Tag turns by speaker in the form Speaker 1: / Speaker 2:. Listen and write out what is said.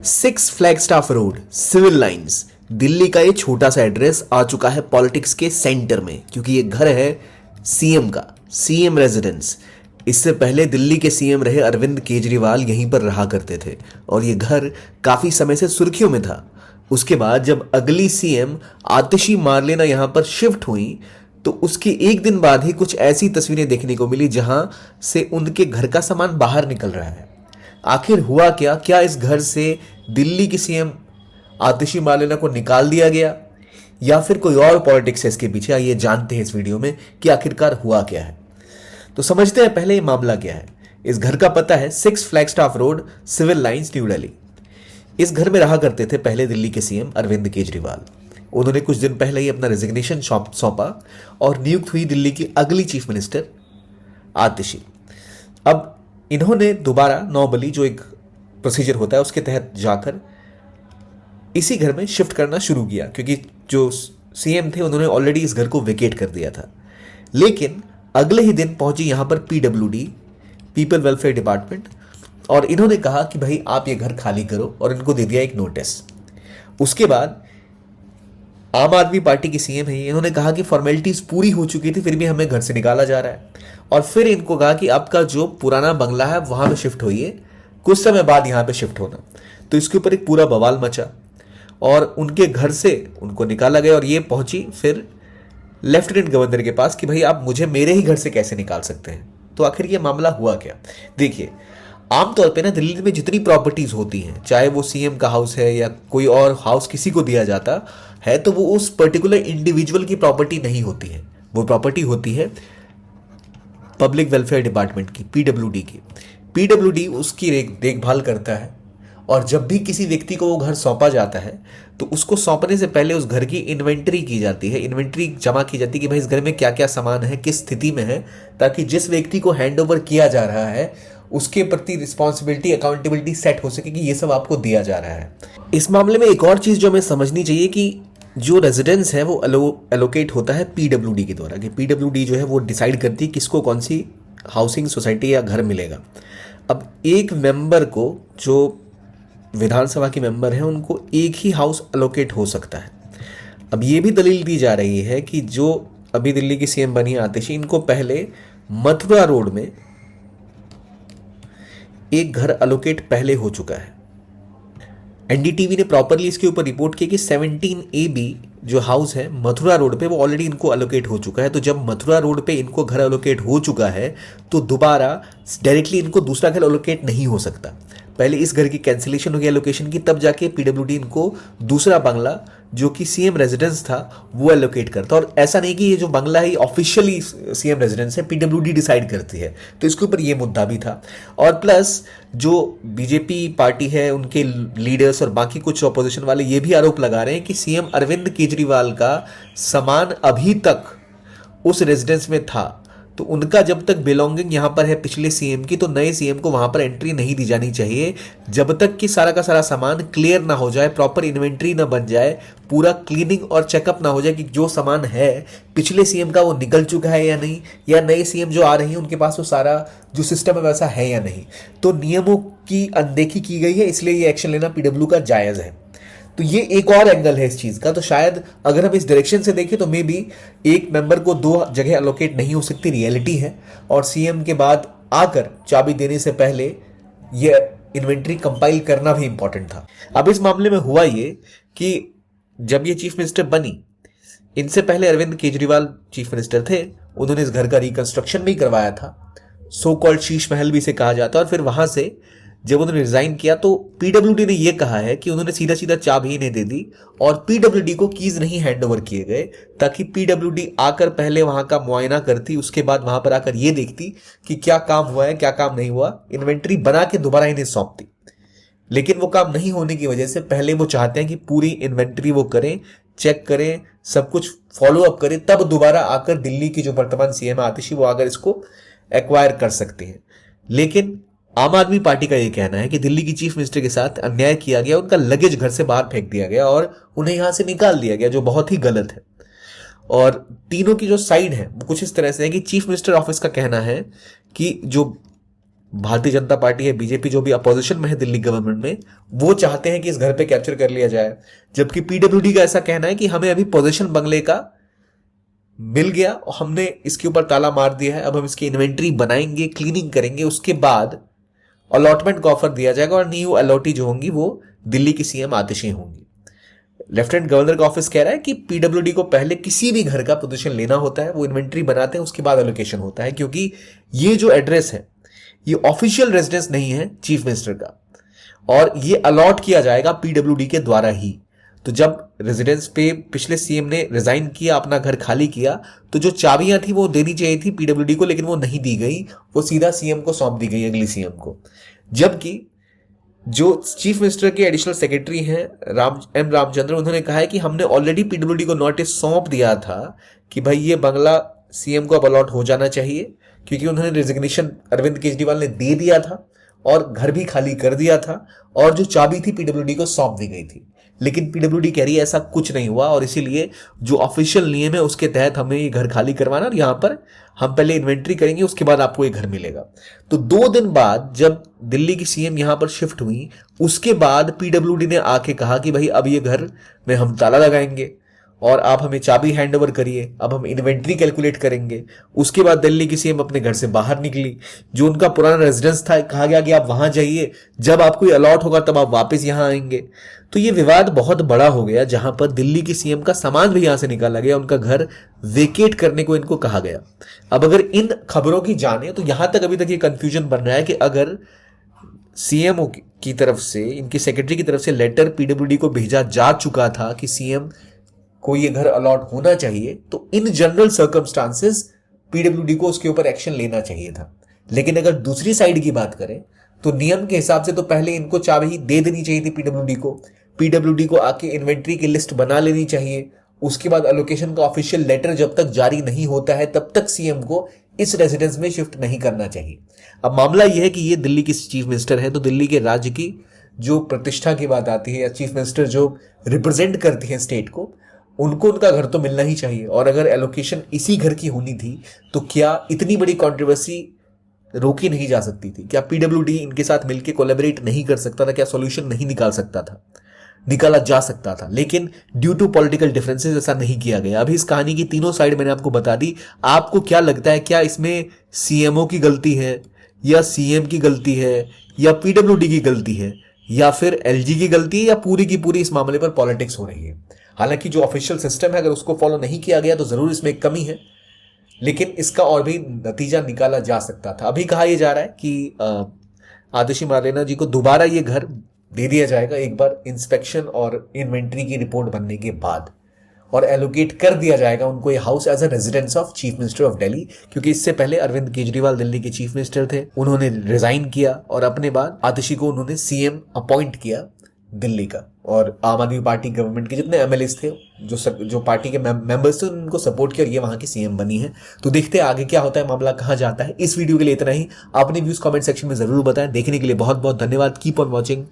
Speaker 1: Six Flagstaff Road Civil Lines Delhi का ये छोटा सा एड्रेस आ चुका है पॉलिटिक्स के सेंटर में, क्योंकि ये घर है सीएम का, सीएम रेजिडेंस। इससे पहले दिल्ली के सीएम रहे अरविंद केजरीवाल यहीं पर रहा करते थे और ये घर काफी समय से सुर्खियों में था। उसके बाद जब अगली सीएम आतिशी मार्लेना यहां पर शिफ्ट हुई तो उसके एक दिन बाद ही कुछ ऐसी तस्वीरें देखने को मिली जहां से उनके घर का सामान बाहर निकल रहा है। आखिर हुआ क्या? क्या इस घर से दिल्ली की सीएम आतिशी मार्लेना को निकाल दिया गया या फिर कोई और पॉलिटिक्स है इसके पीछे? आइए जानते हैं इस वीडियो में कि आखिरकार हुआ क्या है। तो समझते हैं पहले ये मामला क्या है। इस घर का पता है 6 Flagstaff Road Civil Lines New Delhi. इस घर में रहा करते थे पहले दिल्ली के सीएम अरविंद केजरीवाल। उन्होंने कुछ दिन पहले ही अपना रेजिग्नेशन सौंपा और नियुक्त हुई दिल्ली की अगली चीफ मिनिस्टर आतिशी। अब इन्होंने दोबारा नॉर्मली जो एक प्रोसीजर होता है उसके तहत जाकर इसी घर में शिफ्ट करना शुरू किया, क्योंकि जो सीएम थे उन्होंने ऑलरेडी इस घर को वेकेट कर दिया था। लेकिन अगले ही दिन पहुंची यहां पर पीडब्ल्यूडी, पीपल वेलफेयर डिपार्टमेंट, और इन्होंने कहा कि भाई आप ये घर खाली करो, और इनको दे दिया एक नोटिस। उसके बाद आम आदमी पार्टी की सीएम है, इन्होंने कहा कि फॉर्मेलिटीज पूरी हो चुकी थी फिर भी हमें घर से निकाला जा रहा है, और फिर इनको कहा कि आपका जो पुराना बंगला है वहां पे शिफ्ट होइए, कुछ समय बाद यहां पे शिफ्ट होना। तो इसके ऊपर एक पूरा बवाल मचा और उनके घर से उनको निकाला गया और ये पहुंची फिर लेफ्टिनेंट गवर्नर के पास कि भाई आप मुझे मेरे ही घर से कैसे निकाल सकते हैं। तो आखिर ये मामला हुआ क्या? देखिए, आमतौर पे ना दिल्ली में जितनी प्रॉपर्टीज होती हैं, चाहे वो सीएम का हाउस है या कोई और हाउस किसी को दिया जाता है, तो वो उस पर्टिकुलर इंडिविजुअल की प्रॉपर्टी नहीं होती है, वो प्रॉपर्टी होती है पब्लिक वेलफेयर डिपार्टमेंट की, पीडब्ल्यूडी की। पीडब्ल्यूडी उसकी देखभाल करता है और जब भी किसी व्यक्ति को वो घर सौंपा जाता है तो उसको सौंपने से पहले उस घर की इन्वेंटरी की जाती है, इन्वेंटरी जमा की जाती है कि भाई इस घर में क्या क्या सामान है, किस स्थिति में है, ताकि जिस व्यक्ति को हैंड ओवर किया जा रहा है उसके प्रति रिस्पॉन्सिबिलिटी, अकाउंटेबिलिटी सेट हो सके कि ये सब आपको दिया जा रहा है। इस मामले में एक और चीज जो हमें समझनी चाहिए कि जो रेजिडेंस है वो एलोकेट होता है पीडब्ल्यूडी के द्वारा, कि पीडब्ल्यूडी जो है वो डिसाइड करती है किसको कौन सी हाउसिंग सोसाइटी या घर मिलेगा। अब एक मेंबर को, जो विधानसभा के मेंबर हैं, उनको एक ही हाउस एलोकेट हो सकता है। अब ये भी दलील दी जा रही है कि जो अभी दिल्ली की सीएम बनी आतिशी, इनको पहले मथुरा रोड में एक घर एलोकेट पहले हो चुका है। एनडीटीवी ने प्रॉपरली इसके ऊपर रिपोर्ट की कि 17AB जो हाउस है मथुरा रोड पे, वो ऑलरेडी इनको एलोकेट हो चुका है। तो जब मथुरा रोड पे इनको घर एलोकेट हो चुका है तो दोबारा डायरेक्टली इनको दूसरा घर एलोकेट नहीं हो सकता। पहले इस घर की कैंसिलेशन हो गई एलोकेशन की, तब जाके पीडब्ल्यूडी इनको दूसरा बंगला जो कि सीएम रेजिडेंस था वो एलोकेट करता। और ऐसा नहीं कि ये जो बंगला है ऑफिशियली सीएम रेजिडेंस है, पीडब्ल्यूडी डिसाइड करती है। तो इसके ऊपर ये मुद्दा भी था। और प्लस जो बीजेपी पार्टी है, उनके लीडर्स और बाकी कुछ ऑपोजिशन वाले ये भी आरोप लगा रहे हैं कि सीएम अरविंद केजरीवाल का सामान अभी तक उस रेजिडेंस में था, तो उनका जब तक बिलोंगिंग यहां पर है पिछले सीएम की, तो नए सीएम को वहां पर एंट्री नहीं दी जानी चाहिए जब तक कि सारा का सारा सामान क्लियर ना हो जाए, प्रॉपर इन्वेंट्री ना बन जाए, पूरा क्लीनिंग और चेकअप ना हो जाए कि जो सामान है पिछले सीएम का वो निकल चुका है या नहीं, या नए सीएम जो आ रहे हैं उनके पास वो सारा जो सिस्टम है वैसा है या नहीं। तो नियमों की अनदेखी की गई है, इसलिए ये एक्शन लेना पीडब्ल्यू का जायज है। तो ये एक और एंगल है इस चीज का। तो शायद अगर हम इस डायरेक्शन से देखें तो मे बी एक मेंबर को दो जगह एलोकेट नहीं हो सकती, रियलिटी है, और सीएम के बाद आकर चाबी देने से पहले ये इन्वेंट्री कंपाइल करना भी इंपॉर्टेंट था। अब इस मामले में हुआ ये कि जब ये चीफ मिनिस्टर बनी, इनसे पहले अरविंद केजरीवाल चीफ मिनिस्टर थे, उन्होंने इस घर का रिकंस्ट्रक्शन भी करवाया था, सो कॉल्ड शीश महल भी इसे कहा जाता है। और फिर वहां से जब उन्होंने रिजाइन किया तो पीडब्ल्यूडी ने यह कहा है कि उन्होंने सीधा सीधा चाबी इन्हें दे दी और पीडब्ल्यूडी को कीज नहीं हैंड ओवर किए गए, ताकि पीडब्ल्यूडी आकर पहले वहां का मुआयना करती, उसके बाद वहां पर आकर यह देखती कि क्या काम हुआ है क्या काम नहीं हुआ, इन्वेंट्री बना के दोबारा इन्हें सौंपती। लेकिन वो काम नहीं होने की वजह से पहले वो चाहते हैं कि पूरी इन्वेंट्री वो करें, चेक करें, सब कुछ फॉलो अप करें, तब दोबारा आकर दिल्ली की जो वर्तमान सीएम आतिशी वो आकर इसको एक्वायर कर सकते हैं। लेकिन आम आदमी पार्टी का यह कहना है कि दिल्ली की चीफ मिनिस्टर के साथ अन्याय किया गया, उनका लगेज घर से बाहर फेंक दिया गया और उन्हें यहां से निकाल दिया गया, जो बहुत ही गलत है। और तीनों की जो साइड है वो कुछ इस तरह से है कि चीफ मिनिस्टर ऑफिस का कहना है कि जो भारतीय जनता पार्टी है, बीजेपी, जो भी अपोजिशन में है दिल्ली गवर्नमेंट में, वो चाहते हैं कि इस घर पे कैप्चर कर लिया जाए। जबकि पीडब्ल्यूडी का ऐसा कहना है कि हमें अभी पोजीशन बंगले का मिल गया और हमने इसके ऊपर ताला मार दिया है, अब हम इसकी इन्वेंट्री बनाएंगे, क्लीनिंग करेंगे, उसके बाद अलॉटमेंट का ऑफर दिया जाएगा और न्यू अलॉटी जो होंगी वो दिल्ली की सीएम आतिशी होंगी। लेफ्टिनेंट गवर्नर का ऑफिस कह रहा है कि पीडब्ल्यूडी को पहले किसी भी घर का पोजीशन लेना होता है, वो इन्वेंट्री बनाते हैं, उसके बाद एलोकेशन होता है, क्योंकि ये जो एड्रेस है ये ऑफिशियल रेजिडेंस नहीं है चीफ मिनिस्टर का, और ये अलॉट किया जाएगा पीडब्ल्यूडी के द्वारा ही। तो जब रेजिडेंस पे पिछले सीएम ने रिजाइन किया, अपना घर खाली किया, तो जो चाबियां थी वो देनी चाहिए थी पीडब्ल्यूडी को, लेकिन वो नहीं दी गई, वो सीधा सीएम को सौंप दी गई, अगली सीएम को। जबकि जो चीफ मिनिस्टर के एडिशनल सेक्रेटरी हैं रामचंद्र, उन्होंने कहा है कि हमने ऑलरेडी पीडब्ल्यूडी को नोटिस सौंप दिया था कि भाई ये बंगला सीएम को अब अलॉट हो जाना चाहिए, क्योंकि उन्होंने रेजिग्नेशन अरविंद केजरीवाल ने दे दिया था और घर भी खाली कर दिया था, और जो चाबी थी पीडब्ल्यूडी को सौंप दी गई थी। लेकिन पीडब्ल्यूडी कह रही है ऐसा कुछ नहीं हुआ, और इसीलिए जो ऑफिशियल नियम है उसके तहत हमें ये घर खाली करवाना, और यहां पर हम पहले इन्वेंट्री करेंगे, उसके बाद आपको ये घर मिलेगा। तो 2 दिन बाद जब दिल्ली की सीएम यहां पर शिफ्ट हुई, उसके बाद पीडब्ल्यूडी ने आके कहा कि भाई अब ये घर में हम ताला लगाएंगे और आप हमें चाबी हैंड ओवर करिए, अब हम इन्वेंट्री कैलकुलेट करेंगे। उसके बाद दिल्ली की सीएम अपने घर से बाहर निकली, जो उनका पुराना रेजिडेंस था, कहा गया कि आप वहां जाइए, जब आपको अलॉट होगा तब आप वापस यहां आएंगे। तो ये विवाद बहुत बड़ा हो गया, जहां पर दिल्ली की सीएम का सामान भी यहां से निकाला गया, उनका घर वेकेट करने को इनको कहा गया। अब अगर इन खबरों की जाने तो यहां तक अभी तक ये कंफ्यूजन बन रहा है कि अगर सीएमओ की तरफ से, इनकी सेक्रेटरी की तरफ से लेटर पीडब्ल्यूडी को भेजा जा चुका था कि सीएम को ये घर अलॉट होना चाहिए, तो इन जनरल सर्कमस्टांसेस पीडब्ल्यूडी को उसके ऊपर एक्शन लेना चाहिए था। लेकिन अगर दूसरी साइड की बात करें तो नियम के हिसाब से तो पहले इनको चाबी दे देनी चाहिए थी पीडब्ल्यूडी को आके इन्वेंट्री की लिस्ट बना लेनी चाहिए। उसके बाद एलोकेशन का ऑफिशियल लेटर जब तक जारी नहीं होता है तब तक सीएम को इस रेजिडेंस में शिफ्ट नहीं करना चाहिए। अब मामला यह है कि ये दिल्ली की चीफ मिनिस्टर है, तो दिल्ली के राज्य की जो प्रतिष्ठा की बात आती है, या चीफ मिनिस्टर जो रिप्रेजेंट करती है स्टेट को, उनको उनका घर तो मिलना ही चाहिए। और अगर एलोकेशन इसी घर की होनी थी तो क्या इतनी बड़ी कंट्रोवर्सी रोकी नहीं जा सकती थी? क्या पीडब्ल्यूडी इनके साथ मिलकर कोलैबोरेट नहीं कर सकता था? क्या सॉल्यूशन नहीं निकाला जा सकता था? लेकिन ड्यू टू पॉलिटिकल डिफरेंसेस ऐसा नहीं किया गया। अभी इस कहानी की तीनों साइड मैंने आपको बता दी। आपको क्या लगता है, क्या इसमें सीएमओ की गलती है, या सीएम की गलती है, या पीडब्ल्यूडी की गलती है, या फिर एलजी की गलती है, या पूरी की पूरी इस मामले पर पॉलिटिक्स हो रही है? हालांकि जो ऑफिशियल सिस्टम है अगर उसको फॉलो नहीं किया गया तो जरूर इसमें एक कमी है, लेकिन इसका और भी नतीजा निकाला जा सकता था। अभी कहा यह जा रहा है कि आतिशी मार्लेना जी को दोबारा ये घर दे दिया जाएगा, एक बार इंस्पेक्शन और इन्वेंट्री की रिपोर्ट बनने के बाद, और एलोकेट कर दिया जाएगा उनको ये house as a residence of chief minister of Delhi. क्योंकि इससे पहले अरविंद केजरीवाल दिल्ली के चीफ मिनिस्टर थे, उन्होंने रिजाइन किया और अपने बाद आतिशी को उन्होंने सीएम अपॉइंट किया दिल्ली का। और आम आदमी पार्टी गवर्नमेंट के जितने एमएलएस थे, जो पार्टी के मेंबर्स थे, उनको सपोर्ट किया और ये वहां की सीएम बनी है। तो देखते हैं आगे क्या होता है, मामला कहां जाता है। इस वीडियो के लिए इतना ही। अपने व्यूज कमेंट सेक्शन में जरूर बताएं। देखने के लिए बहुत बहुत धन्यवाद। Keep on watching.